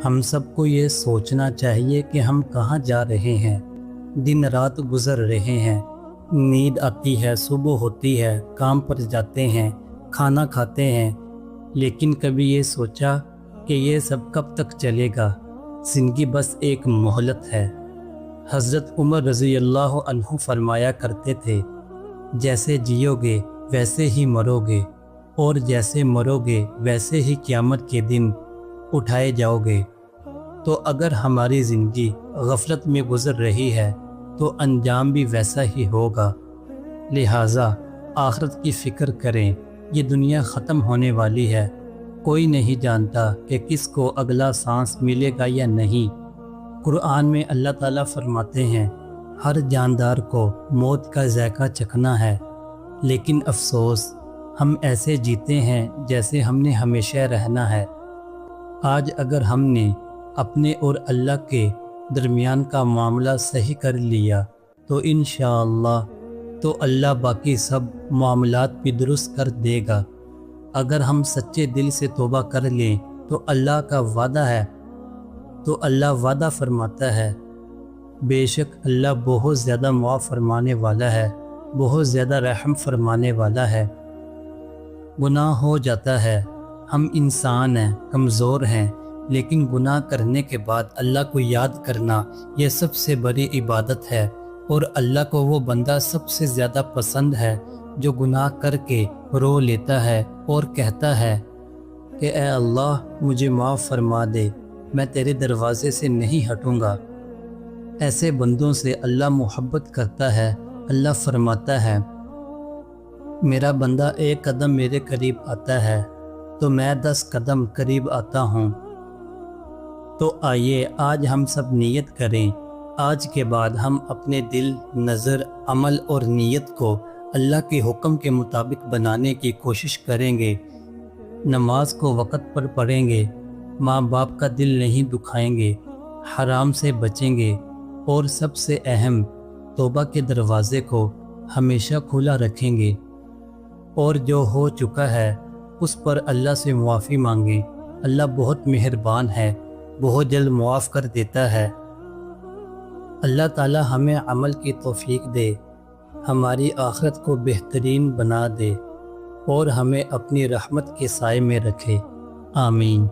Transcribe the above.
ہم سب کو یہ سوچنا چاہیے کہ ہم کہاں جا رہے ہیں۔ دن رات گزر رہے ہیں، نیند آتی ہے، صبح ہوتی ہے، کام پر جاتے ہیں، کھانا کھاتے ہیں، لیکن کبھی یہ سوچا کہ یہ سب کب تک چلے گا؟ زندگی بس ایک مہلت ہے۔ حضرت عمر رضی اللہ عنہ فرمایا کرتے تھے، جیسے جیو گے ویسے ہی مرو گے، اور جیسے مرو گے ویسے ہی قیامت کے دن اٹھائے جاؤ گے۔ تو اگر ہماری زندگی غفلت میں گزر رہی ہے تو انجام بھی ویسا ہی ہوگا۔ لہٰذا آخرت کی فکر کریں، یہ دنیا ختم ہونے والی ہے، کوئی نہیں جانتا کہ کس کو اگلا سانس ملے گا یا نہیں۔ قرآن میں اللہ تعالیٰ فرماتے ہیں، ہر جاندار کو موت کا ذائقہ چکھنا ہے، لیکن افسوس ہم ایسے جیتے ہیں جیسے ہم نے ہمیشہ رہنا ہے۔ آج اگر ہم نے اپنے اور اللہ کے درمیان کا معاملہ صحیح کر لیا تو انشاءاللہ تو اللہ باقی سب معاملات بھی درست کر دے گا۔ اگر ہم سچے دل سے توبہ کر لیں تو اللہ کا وعدہ ہے، تو اللہ وعدہ فرماتا ہے، بے شک اللہ بہت زیادہ معاف فرمانے والا ہے، بہت زیادہ رحم فرمانے والا ہے۔ گناہ ہو جاتا ہے، ہم انسان ہیں، کمزور ہیں، لیکن گناہ کرنے کے بعد اللہ کو یاد کرنا یہ سب سے بڑی عبادت ہے، اور اللہ کو وہ بندہ سب سے زیادہ پسند ہے جو گناہ کر کے رو لیتا ہے اور کہتا ہے کہ اے اللہ مجھے معاف فرما دے، میں تیرے دروازے سے نہیں ہٹوں گا۔ ایسے بندوں سے اللہ محبت کرتا ہے۔ اللہ فرماتا ہے، میرا بندہ ایک قدم میرے قریب آتا ہے تو میں 10 قدم قریب آتا ہوں۔ تو آئیے آج ہم سب نیت کریں، آج کے بعد ہم اپنے دل، نظر، عمل اور نیت کو اللہ کے حکم کے مطابق بنانے کی کوشش کریں گے۔ نماز کو وقت پر پڑھیں گے، ماں باپ کا دل نہیں دکھائیں گے، حرام سے بچیں گے، اور سب سے اہم توبہ کے دروازے کو ہمیشہ کھلا رکھیں گے، اور جو ہو چکا ہے اس پر اللہ سے معافی مانگیں۔ اللہ بہت مہربان ہے، بہت جلد معاف کر دیتا ہے۔ اللہ تعالی ہمیں عمل کی توفیق دے، ہماری آخرت کو بہترین بنا دے، اور ہمیں اپنی رحمت کے سائے میں رکھے۔ آمین۔